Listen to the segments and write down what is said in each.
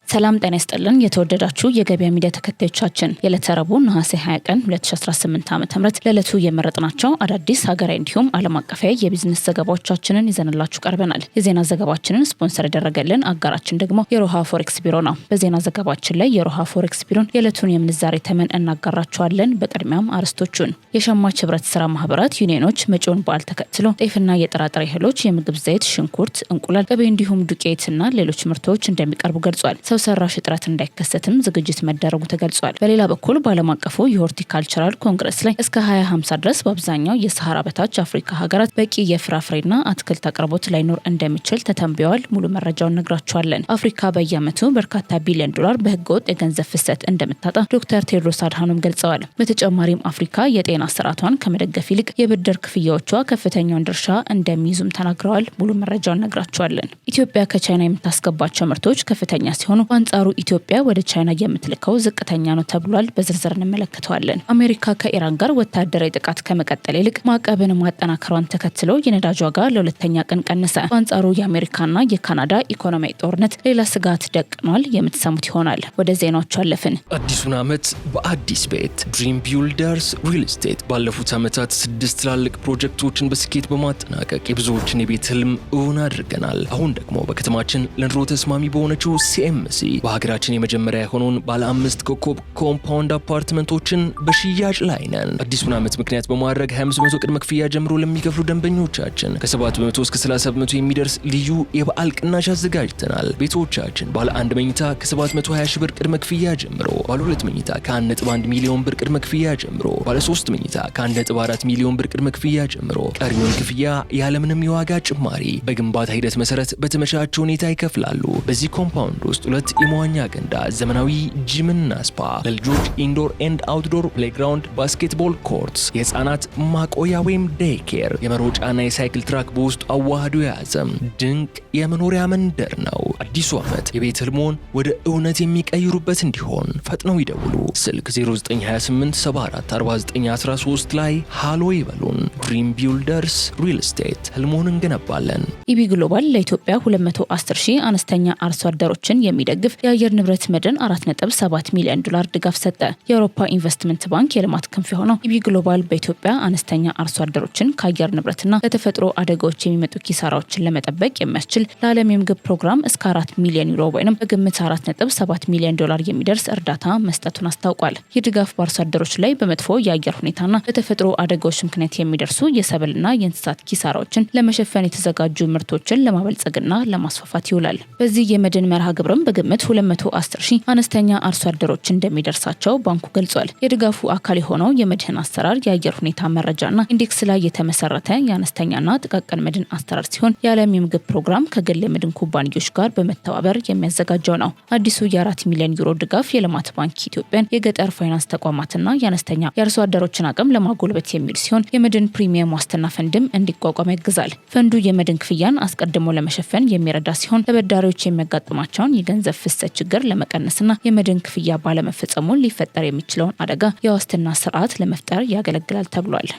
ሰላም ጤና ይስጥልን የተወደዳችሁ የገበያ ሚዲያ ተከታዮቻችን የዕለተ ረቡዕ ነሐሴ 20 ቀን 2018 ዓ.ም ለዕለቱ የመረጥናቸው አዳዲስ ሀገራዊ እንዲሁም ዓለም አቀፋዊ የቢዝነስ ዘገባዎቻችንን ይዘንላችሁ ቀርበናል። የዜና ዘገባችንን ስፖንሰር ያደረገልን አጋራችን ደግሞ የሮሃ ፎሬክስ ቢሮ ነው። በዜና ዘገባችን ላይ የሮሃ ፎሬክስ ቢሮን የዕለቱን የምንዛሬ ተመን እናጋራችኋለን። በቅድሚያም አርዕስቶቹን የሸማች ህብረት ስራ ማህበራት ዩኒየኖች መጪውን በዓል ተከትሎ ጤፍና የጥራጥሬ እህሎች፣ የምግብ ዘይት፣ ሽንኩርት፣ እንቁላል፣ ቅቤ እንዲሁም ዱቄትና ሌሎች ምርቶች እንደሚቀርቡ ገልጿል። ሰው ሰራሽ እጥረት እንዳይከሰትም ዝግጅት መደረጉ ተገልጿል። በሌላ በኩል በዓለም አቀፉ የሆርቲካልቸራል ኮንግረስ ላይ እስከ 2050 ድረስ በአብዛኛው የሰሃራ በታች አፍሪካ ሀገራት በቂ የፍራፍሬና አትክልት አቅርቦት ላይኖር እንደሚችል ተተንብየዋል። ሙሉ መረጃውን ነግራችኋለን። አፍሪካ በየዓመቱ በርካታ ቢሊዮን ዶላር በህገወጥ የገንዘብ ፍሰት እንደምታጣ ዶክተር ቴድሮስ አድሃኖም ገልጸዋል። በተጨማሪም አፍሪካ የጤና ስርዓቷን ከመደገፍ ይልቅ የብድር ክፍያዎቿ ከፍተኛውን ድርሻ እንደሚይዙም ተናግረዋል። ሙሉ መረጃውን ነግራችኋለን። ኢትዮጵያ ከቻይና የምታስገባቸው ምርቶች ከፍተኛ ሲሆኑ በአንጻሩ ኢትዮጵያ ወደ ቻይና የምትልከው ዝቅተኛ ነው ተብሏል። በዝርዝር እንመለከተዋለን። አሜሪካ ከኢራን ጋር ወታደራዊ ጥቃት ከመቀጠል ይልቅ ማዕቀብን ማጠናከሯን ተከትሎ የነዳጅ ዋጋ ለሁለተኛ ቀን ቀነሰ። በአንጻሩ የአሜሪካና የካናዳ ኢኮኖሚያዊ ጦርነት ሌላ ስጋት ደቅኗል። የምትሰሙት ይሆናል። ወደ ዜናዎቹ አለፍን። አዲሱን ዓመት በአዲስ ቤት ድሪም ቢልደርስ ሪል ስቴት ባለፉት ዓመታት 6 ትላልቅ ፕሮጀክቶችን በስኬት በማጠናቀቅ የብዙዎችን የቤት ህልም እውን አድርገናል። አሁን ደግሞ በከተማችን ለኑሮ ተስማሚ በሆነችው ሲኤምሲ በሀገራችን የመጀመሪያ የሆነውን ባለ 5 ኮከብ ኮምፓውንድ አፓርትመንቶችን በሽያጭ ላይ ነን። አዲሱን ዓመት ምክንያት በማድረግ 25% ቅድመ ክፍያ ጀምሮ ለሚከፍሉ ደንበኞቻችን ከ7% እስከ 30% የሚደርስ ልዩ የበዓል ቅናሽ አዘጋጅተናል። ቤቶቻችን ባለ 1 መኝታ ከ720 ሺህ ብር ቅድመ ክፍያ ጀምሮ፣ ባለ 2 መኝታ ከ1.1 ሚሊዮን ብር ቅድመ ክፍያ ጀምሮ፣ ባለ 3 መኝታ ከ1.4 ሚሊዮን ብር ቅድመ ክፍያ ጀምሮ ቀሪውን ክፍያ ያለምንም የዋጋ ጭማሪ በግንባታ ሂደት መሰረት በተመቻቸ ሁኔታ ይከፍላሉ። በዚህ ኮምፓውንድ ውስጥ 2 የመዋኛ ገንዳ፣ ዘመናዊ ጂምና ስፓ፣ ለልጆች ኢንዶር ኤንድ አውትዶር ፕሌይግራውንድ፣ ባስኬትቦል ኮርትስ፣ የህፃናት ማቆያ ወይም ዴይኬር፣ የመሮጫና የሳይክል ትራክ በውስጡ አዋህዶ የያዘ ድንቅ የመኖሪያ መንደር ነው። አዲሱ ዓመት የቤት ህልሞን ወደ እውነት የሚቀይሩበት እንዲሆን ፈጥነው ይደውሉ። ስልክ 0928744913 ላይ ሃሎ ይበሉን። ድሪም ቢልደርስ ሪል ስቴት ህልሞን እንገነባለን። ኢቢ ግሎባል ለኢትዮጵያ 210 ሺህ አነስተኛ አርሶ አደሮችን የሚደግፍ የአየር ንብረት መድን 4.7 ሚሊዮን ዶላር ድጋፍ ሰጠ። የአውሮፓ ኢንቨስትመንት ባንክ የልማት ክንፍ የሆነው ኢቢ ግሎባል በኢትዮጵያ አነስተኛ አርሶ አደሮችን ከአየር ንብረትና ከተፈጥሮ አደጋዎች የሚመጡ ኪሳራዎችን ለመጠበቅ የሚያስችል ለዓለም የምግብ ፕሮግራም እስከ 4 ሚሊዮን ዩሮ ወይም በግምት 4.7 ሚሊዮን ዶላር የሚደርስ እርዳታ መስጠቱን አስታውቋል። ይህ ድጋፍ በአርሶ አደሮች ላይ በመጥፎ የአየር ሁኔታና በተፈጥሮ አደጋዎች ምክንያት የሚደርሱ የሰብልና የእንስሳት ኪሳራዎችን ለመሸፈን የተዘጋጁ ምርቶችን ለማበልጸግና ለማስፋፋት ይውላል። በዚህ የመድን መርሃ ግብርም በግምት 210 ሺህ አነስተኛ አርሶ አደሮች እንደሚደርሳቸው ባንኩ ገልጿል። የድጋፉ አካል የሆነው የመድህን አሰራር የአየር ሁኔታ መረጃና ኢንዴክስ ላይ የተመሰረተ የአነስተኛና ጥቃቅን መድን አሰራር ሲሆን የዓለም የምግብ ፕሮግራም ከግል የመድን ኩባንያዎች ጋር በመተባበር የሚያዘጋጀው ነው። አዲሱ የ4 ሚሊዮን ዩሮ ድጋፍ የልማት ባንክ ኢትዮጵያን የገጠር ፋይናንስ ተቋማትና የአነስተኛ የአርሶ አደሮችን አቅም ለማጎልበት የሚል ሲሆን የመድን ፕሪሚየም ዋስትና ፈንድም እንዲቋቋም ያግዛል። ፈንዱ የመድን ክፍያን አስቀድሞ ለመሸፈን የሚረዳ ሲሆን ተበዳሪዎች የሚያጋጥማቸውን የገንዘብ ፍሰት ችግር ለመቀነስና የመድን ክፍያ ባለመፈጸሙ ሊፈጠር የሚችለውን አደጋ የዋስትና ስርዓት ለመፍጠር ያገለግላል ተብሏል።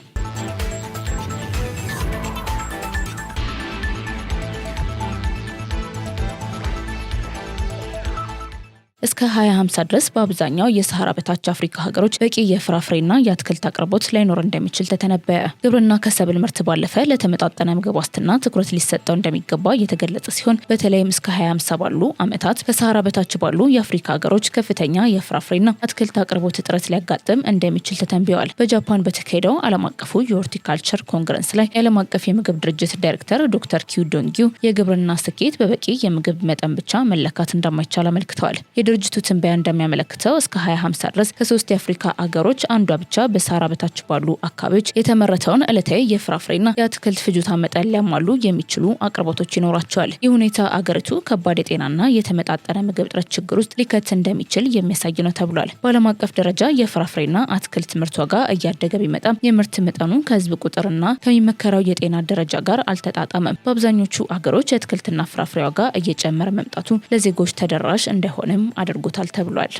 እስከ 2050 ድረስ በአብዛኛው የሰሃራ በታች አፍሪካ ሀገሮች በቂ የፍራፍሬና የአትክልት አቅርቦት ላይኖር እንደሚችል ተተነበየ። ግብርና ከሰብል ምርት ባለፈ ለተመጣጠነ ምግብ ዋስትና ትኩረት ሊሰጠው እንደሚገባ የተገለጸ ሲሆን በተለይም እስከ 2050 ባሉ ዓመታት ከሰሃራ በታች ባሉ የአፍሪካ ሀገሮች ከፍተኛ የፍራፍሬና አትክልት አቅርቦት እጥረት ሊያጋጥም እንደሚችል ተተንብየዋል። በጃፓን በተካሄደው ዓለም አቀፉ የሆርቲካልቸር ኮንግረስ ላይ የዓለም አቀፍ የምግብ ድርጅት ዳይሬክተር ዶክተር ኪው ዶንጊው የግብርና ስኬት በበቂ የምግብ መጠን ብቻ መለካት እንደማይቻል አመልክተዋል። የድርጅቱ ትንበያ እንደሚያመለክተው እስከ 2050 ድረስ ከ3 የአፍሪካ አገሮች አንዷ ብቻ በሰሃራ በታች ባሉ አካባቢዎች የተመረተውን ዕለታዊ የፍራፍሬና የአትክልት ፍጆታ መጠን ሊያሟሉ የሚችሉ አቅርቦቶች ይኖራቸዋል። ይህ ሁኔታ አገሪቱ ከባድ የጤናና የተመጣጠነ ምግብ እጥረት ችግር ውስጥ ሊከት እንደሚችል የሚያሳይ ነው ተብሏል። በዓለም አቀፍ ደረጃ የፍራፍሬና አትክልት ምርት ዋጋ እያደገ ቢመጣም የምርት መጠኑ ከህዝብ ቁጥርና ከሚመከረው የጤና ደረጃ ጋር አልተጣጣመም። በአብዛኞቹ አገሮች የአትክልትና ፍራፍሬ ዋጋ እየጨመረ መምጣቱ ለዜጎች ተደራሽ እንዳይሆንም አድርጎታል ተብሏል።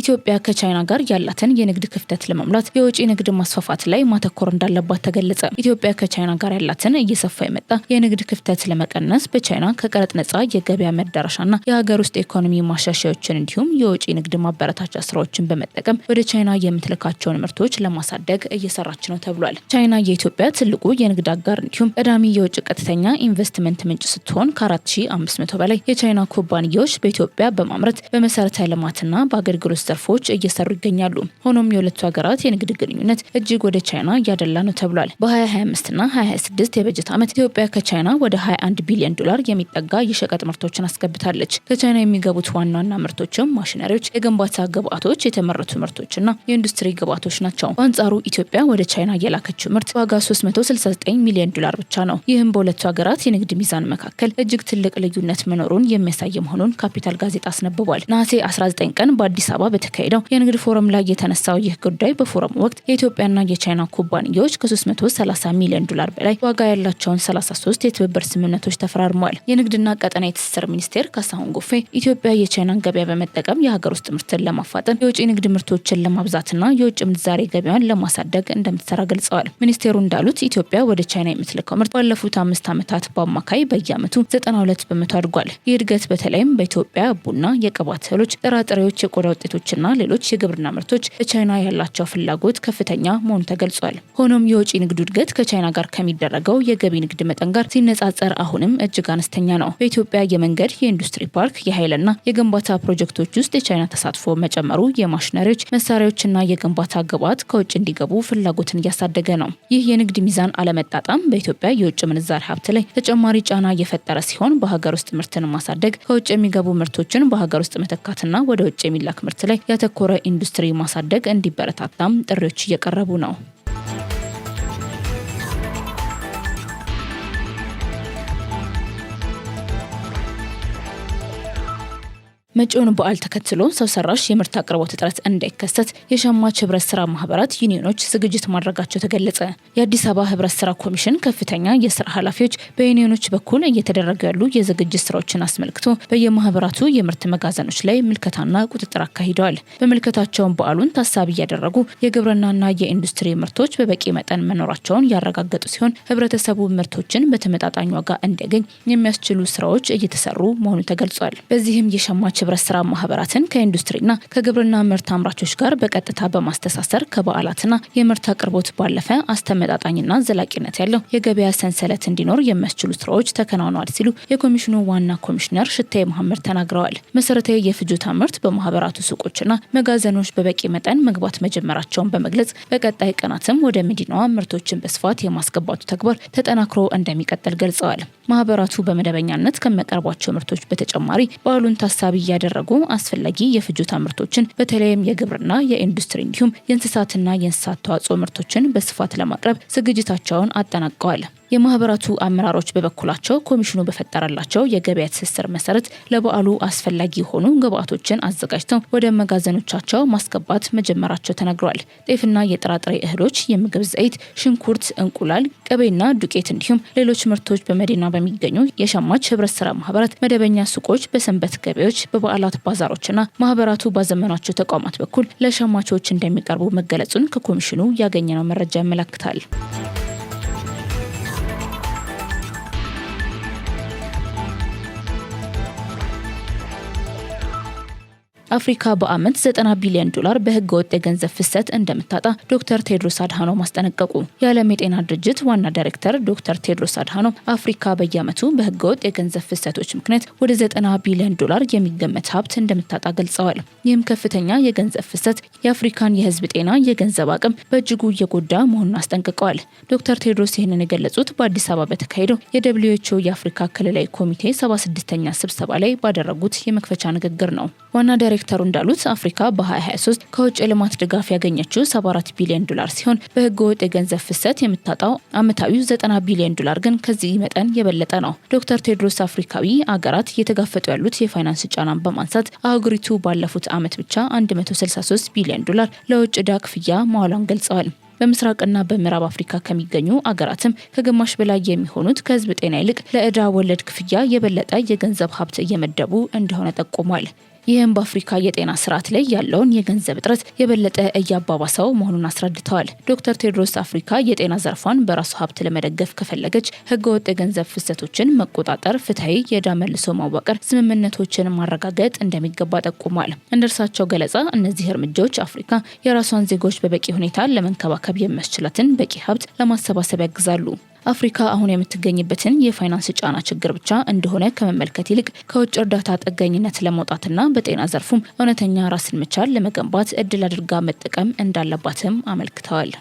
ኢትዮጵያ ከቻይና ጋር ያላትን የንግድ ክፍተት ለመሙላት የውጭ ንግድ ማስፋፋት ላይ ማተኮር እንዳለባት ተገለጸ። ኢትዮጵያ ከቻይና ጋር ያላትን እየሰፋ የመጣ የንግድ ክፍተት ለመቀነስ በቻይና ከቀረጥ ነጻ የገበያ መዳረሻና የሀገር ውስጥ ኢኮኖሚ ማሻሻያዎችን እንዲሁም የውጭ ንግድ ማበረታቻ ስራዎችን በመጠቀም ወደ ቻይና የምትልካቸውን ምርቶች ለማሳደግ እየሰራች ነው ተብሏል። ቻይና የኢትዮጵያ ትልቁ የንግድ አጋር እንዲሁም ቀዳሚ የውጭ ቀጥተኛ ኢንቨስትመንት ምንጭ ስትሆን ከ4500 በላይ የቻይና ኩባንያዎች በኢትዮጵያ በማምረት በመሰረተ ልማትና በአገልግሎት ዘርፎች እየሰሩ ይገኛሉ። ሆኖም የሁለቱ ሀገራት የንግድ ግንኙነት እጅግ ወደ ቻይና እያደላ ነው ተብሏል። በ2025 እና 2026 የበጀት ዓመት ኢትዮጵያ ከቻይና ወደ 21 ቢሊዮን ዶላር የሚጠጋ የሸቀጥ ምርቶችን አስገብታለች። ከቻይና የሚገቡት ዋና ዋና ምርቶችም ማሽነሪዎች፣ የግንባታ ግብአቶች፣ የተመረቱ ምርቶችና የኢንዱስትሪ ግብአቶች ናቸው። በአንጻሩ ኢትዮጵያ ወደ ቻይና የላከችው ምርት ዋጋ 369 ሚሊዮን ዶላር ብቻ ነው። ይህም በሁለቱ ሀገራት የንግድ ሚዛን መካከል እጅግ ትልቅ ልዩነት መኖሩን የሚያሳይ መሆኑን ካፒታል ጋዜጣ አስነብቧል። ነሐሴ 19 ቀን በአዲስ አበባ በተካሄደው የንግድ ፎረም ላይ የተነሳው ይህ ጉዳይ በፎረሙ ወቅት የኢትዮጵያና የቻይና ኩባንያዎች ከ330 ሚሊዮን ዶላር በላይ ዋጋ ያላቸውን 33 የትብብር ስምምነቶች ተፈራርመዋል። የንግድና ቀጠናዊ ትስስር ሚኒስቴር ካሳሁን ጎፌ ኢትዮጵያ የቻይናን ገበያ በመጠቀም የሀገር ውስጥ ምርትን ለማፋጠን የውጭ ንግድ ምርቶችን ለማብዛትና የውጭ ምንዛሬ ገበያን ለማሳደግ እንደምትሰራ ገልጸዋል። ሚኒስቴሩ እንዳሉት ኢትዮጵያ ወደ ቻይና የምትልከው ምርት ባለፉት 5 ዓመታት በአማካይ በየዓመቱ 92 በመቶ አድጓል። ይህ እድገት በተለይም በኢትዮጵያ ቡና፣ የቅባት እህሎች፣ ጥራጥሬዎች፣ የቆዳ ውጤቶችና ሌሎች የግብርና ምርቶች በቻይና ያላቸው ፍላጎት ከፍተኛ መሆኑ ተገልጿል። ሆኖም የውጭ ንግዱ እድገት ከቻይና ጋር ከሚደረገው የገቢ ንግድ መጠን ጋር ሲነጻጸር አሁንም እጅግ አነስተኛ ነው። በኢትዮጵያ የመንገድ፣ የኢንዱስትሪ ፓርክ፣ የኃይልና የግንባታ ፕሮጀክቶች ውስጥ የቻይና ተሳትፎ መጨመሩ የማሽነሪዎች፣ መሳሪያዎችና የግንባታ ግብዓት ከውጭ እንዲገቡ ፍላጎትን እያሳደገ ነው። ይህ የንግድ ሚዛን አለመጣጣም በኢትዮጵያ የውጭ ምንዛሪ ሀብት ላይ ተጨማሪ ጫና እየፈጠረ ሲሆን በሀገር ውስጥ ምርትን ማሳደግ፣ ከውጭ የሚገቡ ምርቶችን በሀገር ውስጥ መተካትና ወደ ውጭ የሚላክ ምርት ላይ ያተኮረ ኢንዱስትሪ ማሳደግ እንዲበረታታም ጥሪዎች እየቀረቡ ነው። መጪውን በዓል ተከትሎ ሰው ሰራሽ የምርት አቅርቦት እጥረት እንዳይከሰት የሸማች ህብረት ስራ ማህበራት ዩኒዮኖች ዝግጅት ማድረጋቸው ተገለጸ። የአዲስ አበባ ህብረት ስራ ኮሚሽን ከፍተኛ የስራ ኃላፊዎች በዩኒዮኖች በኩል እየተደረጉ ያሉ የዝግጅት ስራዎችን አስመልክቶ በየማህበራቱ የምርት መጋዘኖች ላይ ምልከታና ቁጥጥር አካሂደዋል። በምልከታቸውን በዓሉን ታሳቢ እያደረጉ የግብርናና የኢንዱስትሪ ምርቶች በበቂ መጠን መኖራቸውን ያረጋገጡ ሲሆን ህብረተሰቡ ምርቶችን በተመጣጣኝ ዋጋ እንዲያገኝ የሚያስችሉ ስራዎች እየተሰሩ መሆኑ ተገልጿል። በዚህም የሸማች ህብረት ስራ ማህበራትን ከኢንዱስትሪና ከግብርና ምርት አምራቾች ጋር በቀጥታ በማስተሳሰር ከበዓላትና የምርት አቅርቦት ባለፈ አስተመጣጣኝና ዘላቂነት ያለው የገበያ ሰንሰለት እንዲኖር የሚያስችሉ ስራዎች ተከናውነዋል ሲሉ የኮሚሽኑ ዋና ኮሚሽነር ሽታዬ መሐመድ ተናግረዋል። መሰረታዊ የፍጆታ ምርት በማህበራቱ ሱቆችና መጋዘኖች በበቂ መጠን መግባት መጀመራቸውን በመግለጽ በቀጣይ ቀናትም ወደ መዲናዋ ምርቶችን በስፋት የማስገባቱ ተግባር ተጠናክሮ እንደሚቀጥል ገልጸዋል። ማህበራቱ በመደበኛነት ከሚያቀርቧቸው ምርቶች በተጨማሪ በዓሉን ታሳቢ ያደረጉ አስፈላጊ የፍጆታ ምርቶችን በተለይም የግብርና፣ የኢንዱስትሪ እንዲሁም የእንስሳትና የእንስሳት ተዋጽኦ ምርቶችን በስፋት ለማቅረብ ዝግጅታቸውን አጠናቀዋል። የማህበራቱ አመራሮች በበኩላቸው ኮሚሽኑ በፈጠረላቸው የገበያ ትስስር መሰረት ለበዓሉ አስፈላጊ የሆኑ ግብዓቶችን አዘጋጅተው ወደ መጋዘኖቻቸው ማስገባት መጀመራቸው ተነግሯል። ጤፍና የጥራጥሬ እህሎች፣ የምግብ ዘይት፣ ሽንኩርት፣ እንቁላል፣ ቅቤና ዱቄት እንዲሁም ሌሎች ምርቶች በመዲና በሚገኙ የሸማች ህብረት ስራ ማህበራት መደበኛ ሱቆች፣ በሰንበት ገበያዎች፣ በበዓላት ባዛሮችና ማህበራቱ ባዘመኗቸው ተቋማት በኩል ለሸማቾች እንደሚቀርቡ መገለጹን ከኮሚሽኑ ያገኘነው መረጃ ያመለክታል። አፍሪካ በአመት 90 ቢሊዮን ዶላር በህገ ወጥ የገንዘብ ፍሰት እንደምታጣ ዶክተር ቴድሮስ አድሃኖም አስጠነቀቁ። የዓለም የጤና ድርጅት ዋና ዳይሬክተር ዶክተር ቴድሮስ አድሃኖም አፍሪካ በየአመቱ በህገ ወጥ የገንዘብ ፍሰቶች ምክንያት ወደ 90 ቢሊዮን ዶላር የሚገመት ሀብት እንደምታጣ ገልጸዋል። ይህም ከፍተኛ የገንዘብ ፍሰት የአፍሪካን የህዝብ ጤና፣ የገንዘብ አቅም በእጅጉ እየጎዳ መሆኑን አስጠንቅቀዋል። ዶክተር ቴድሮስ ይህንን የገለጹት በአዲስ አበባ በተካሄደው የደብሊውኤችኦ የአፍሪካ ክልላዊ ኮሚቴ 76ኛ ስብሰባ ላይ ባደረጉት የመክፈቻ ንግግር ነው። ዋና ዳይሬክተሩ እንዳሉት አፍሪካ በ2023 ከውጭ ልማት ድጋፍ ያገኘችው 74 ቢሊዮን ዶላር ሲሆን በህገ ወጥ የገንዘብ ፍሰት የምታጣው አመታዊው 90 ቢሊዮን ዶላር ግን ከዚህ መጠን የበለጠ ነው። ዶክተር ቴድሮስ አፍሪካዊ አገራት እየተጋፈጡ ያሉት የፋይናንስ ጫናን በማንሳት አህጉሪቱ ባለፉት አመት ብቻ 163 ቢሊዮን ዶላር ለውጭ ዕዳ ክፍያ መዋሏን ገልጸዋል። በምስራቅና በምዕራብ አፍሪካ ከሚገኙ አገራትም ከግማሽ በላይ የሚሆኑት ከህዝብ ጤና ይልቅ ለዕዳ ወለድ ክፍያ የበለጠ የገንዘብ ሀብት እየመደቡ እንደሆነ ጠቁሟል። ይህም በአፍሪካ የጤና ስርዓት ላይ ያለውን የገንዘብ እጥረት የበለጠ እያባባሰው መሆኑን አስረድተዋል። ዶክተር ቴድሮስ አፍሪካ የጤና ዘርፏን በራሱ ሀብት ለመደገፍ ከፈለገች ህገወጥ የገንዘብ ፍሰቶችን መቆጣጠር፣ ፍትሐዊ የዕዳ መልሶ ማዋቀር ስምምነቶችን ማረጋገጥ እንደሚገባ ጠቁሟል። እንደ እርሳቸው ገለጻ እነዚህ እርምጃዎች አፍሪካ የራሷን ዜጎች በበቂ ሁኔታ ለመንከባከብ የሚያስችላትን በቂ ሀብት ለማሰባሰብ ያግዛሉ። አፍሪካ አሁን የምትገኝበትን የፋይናንስ ጫና ችግር ብቻ እንደሆነ ከመመልከት ይልቅ ከውጭ እርዳታ ጥገኝነት ለመውጣትና በጤና ዘርፉም እውነተኛ ራስን መቻል ለመገንባት እድል አድርጋ መጠቀም እንዳለባትም አመልክተዋል።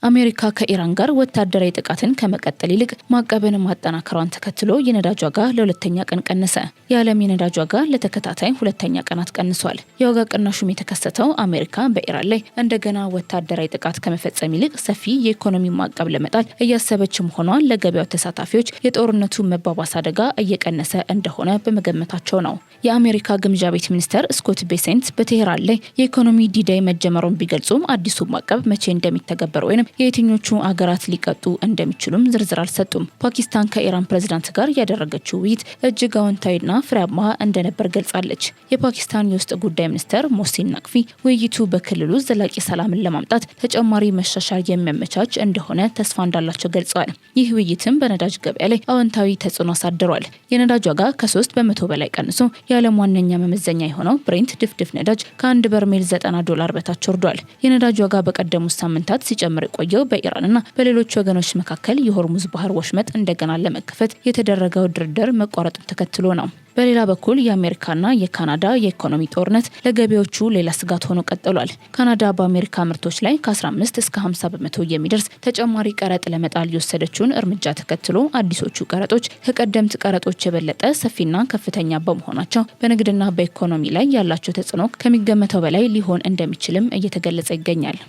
አሜሪካ ከኢራን ጋር ወታደራዊ ጥቃትን ከመቀጠል ይልቅ ማዕቀብን ማጠናከሯን ተከትሎ የነዳጅ ዋጋ ለሁለተኛ ቀን ቀነሰ። የዓለም የነዳጅ ዋጋ ለተከታታይ ሁለተኛ ቀናት ቀንሷል። የዋጋ ቅናሹም የተከሰተው አሜሪካ በኢራን ላይ እንደገና ወታደራዊ ጥቃት ከመፈጸም ይልቅ ሰፊ የኢኮኖሚ ማዕቀብ ለመጣል እያሰበች መሆኗን ለገበያው ተሳታፊዎች የጦርነቱ መባባስ አደጋ እየቀነሰ እንደሆነ በመገመታቸው ነው። የአሜሪካ ግምጃ ቤት ሚኒስተር ስኮት ቤሴንት በቴህራን ላይ የኢኮኖሚ ዲዳይ መጀመሩን ቢገልጹም አዲሱ ማዕቀብ መቼ እንደሚተገበር ወይም የየትኞቹ አገራት ሊቀጡ እንደሚችሉም ዝርዝር አልሰጡም። ፓኪስታን ከኢራን ፕሬዝዳንት ጋር ያደረገችው ውይይት እጅግ አዎንታዊና ፍሬያማ እንደነበር ገልጻለች። የፓኪስታን የውስጥ ጉዳይ ሚኒስተር ሞሲን ናቅቪ ውይይቱ በክልሉ ዘላቂ ሰላምን ለማምጣት ተጨማሪ መሻሻል የሚያመቻች እንደሆነ ተስፋ እንዳላቸው ገልጸዋል። ይህ ውይይትም በነዳጅ ገበያ ላይ አዎንታዊ ተጽዕኖ አሳድሯል። የነዳጅ ዋጋ ከ3 በመቶ በላይ ቀንሶ የዓለም ዋነኛ መመዘኛ የሆነው ብሬንት ድፍድፍ ነዳጅ ከ1 በርሜል $90 በታች ወርዷል። የነዳጅ ዋጋ በቀደሙት ሳምንታት ሲጨምር የቆየው በኢራንና በሌሎች ወገኖች መካከል የሆርሙዝ ባህር ወሽመጥ እንደገና ለመከፈት የተደረገው ድርድር መቋረጡን ተከትሎ ነው። በሌላ በኩል የአሜሪካና የካናዳ የኢኮኖሚ ጦርነት ለገበያዎቹ ሌላ ስጋት ሆኖ ቀጥሏል። ካናዳ በአሜሪካ ምርቶች ላይ ከ15 እስከ 50 በመቶ የሚደርስ ተጨማሪ ቀረጥ ለመጣል የወሰደችውን እርምጃ ተከትሎ አዲሶቹ ቀረጦች ከቀደምት ቀረጦች የበለጠ ሰፊና ከፍተኛ በመሆናቸው በንግድና በኢኮኖሚ ላይ ያላቸው ተጽዕኖ ከሚገመተው በላይ ሊሆን እንደሚችልም እየተገለጸ ይገኛል።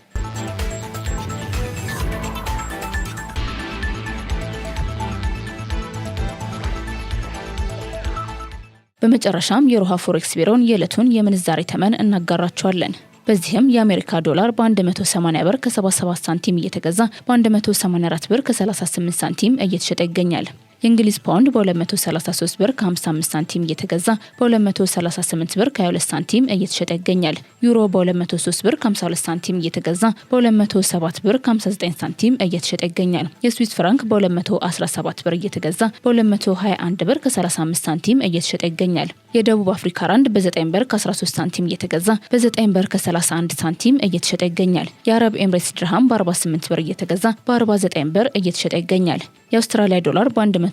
በመጨረሻም የሮሃ ፎሬክስ ቢሮን የዕለቱን የምንዛሬ ተመን እናጋራቸዋለን። በዚህም የአሜሪካ ዶላር በ180 ብር ከ77 ሳንቲም እየተገዛ በ184 ብር ከ38 ሳንቲም እየተሸጠ ይገኛል። የእንግሊዝ ፓውንድ በ233 ብር ከ55 ሳንቲም እየተገዛ በ238 ብር ከ22 ሳንቲም እየተሸጠ ይገኛል። ዩሮ በ203 ብር ከ52 ሳንቲም እየተገዛ በ207 ብር ከ59 ሳንቲም እየተሸጠ ይገኛል። የስዊስ ፍራንክ በ217 ብር እየተገዛ በ221 ብር ከ35 ሳንቲም እየተሸጠ ይገኛል። የደቡብ አፍሪካ ራንድ በ9 ብር ከ13 ሳንቲም እየተገዛ በ9 ብር ከ31 ሳንቲም እየተሸጠ ይገኛል። የአረብ ኤምሬትስ ድርሃም በ48 ብር እየተገዛ በ49 ብር እየተሸጠ ይገኛል። የአውስትራሊያ ዶላር በ115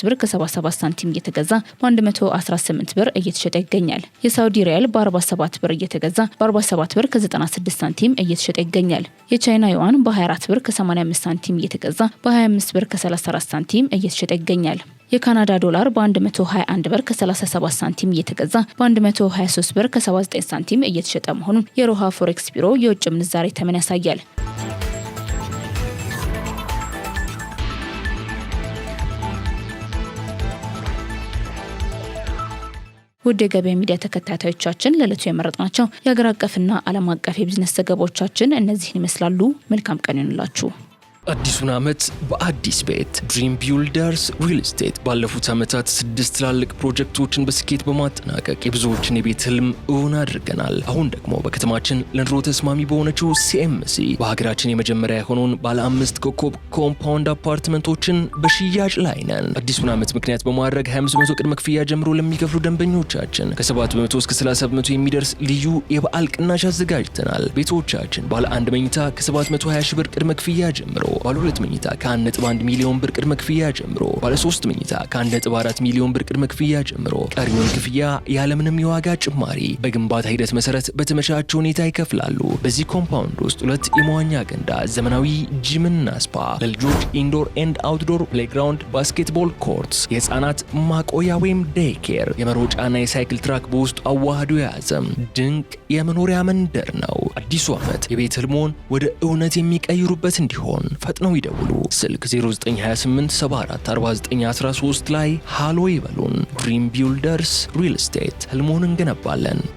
ብር ከ77 ሳንቲም እየተገዛ በ118 ብር እየተሸጠ ይገኛል። የሳውዲ ሪያል በ47 ብር እየተገዛ በ47 ብር ከ96 ሳንቲም እየተሸጠ ይገኛል። የቻይና ዩዋን በ24 ብር ከ85 ሳንቲም እየተገዛ በ25 ብር ከ34 ሳንቲም እየተሸጠ ይገኛል። የካናዳ ዶላር በ121 ብር ከ37 ሳንቲም እየተገዛ በ123 ብር ከ79 ሳንቲም እየተሸጠ መሆኑን የሮሃ ፎሬክስ ቢሮ የውጭ ምንዛሬ ተመን ያሳያል። ውድ የገበያ ሚዲያ ተከታታዮቻችን ለዕለቱ የመረጥናቸው የሀገር አቀፍና ዓለም አቀፍ የቢዝነስ ዘገባዎቻችን እነዚህን ይመስላሉ። መልካም ቀን ይሁንላችሁ። አዲሱን ዓመት በአዲስ ቤት ድሪም ቢልደርስ ሪል ስቴት ባለፉት ዓመታት 6 ትላልቅ ፕሮጀክቶችን በስኬት በማጠናቀቅ የብዙዎችን የቤት ህልም እውን አድርገናል። አሁን ደግሞ በከተማችን ለኑሮ ተስማሚ በሆነችው ሲኤምሲ በሀገራችን የመጀመሪያ የሆነውን ባለ 5 ኮከብ ኮምፓውንድ አፓርትመንቶችን በሽያጭ ላይ ነን። አዲሱን ዓመት ምክንያት በማድረግ 25% ቅድመ ክፍያ ጀምሮ ለሚከፍሉ ደንበኞቻችን ከ7% እስከ 30% የሚደርስ ልዩ የበዓል ቅናሽ አዘጋጅተናል። ቤቶቻችን ባለ 1 መኝታ ከ720 ሺህ ብር ቅድመ ክፍያ ጀምሮ፣ ባለ 2 መኝታ ከ1.1 ሚሊዮን ብር ቅድመ ክፍያ ጀምሮ፣ ባለ 3 መኝታ ከ1.4 ሚሊዮን ብር ቅድመ ክፍያ ጀምሮ ቀሪውን ክፍያ ያለምንም የዋጋ ጭማሪ በግንባታ ሂደት መሰረት በተመቻቸ ሁኔታ ይከፍላሉ። በዚህ ኮምፓውንድ ውስጥ 2 የመዋኛ ገንዳ፣ ዘመናዊ ጂምና ስፓ፣ ለልጆች ኢንዶር ኤንድ አውትዶር ፕሌይግራውንድ፣ ባስኬትቦል ኮርትስ፣ የህፃናት ማቆያ ወይም ዴይኬር፣ የመሮጫና የሳይክል ትራክ በውስጡ አዋህዶ የያዘ ድንቅ የመኖሪያ መንደር ነው። አዲሱ ዓመት የቤት ህልሞን ወደ እውነት የሚቀይሩበት እንዲሆን ፈጥነው ይደውሉ። ስልክ 0928 74 4913 ላይ ሃሎ ይበሉን። ድሪም ቢልደርስ ሪል ስቴት ህልሞን እንገነባለን።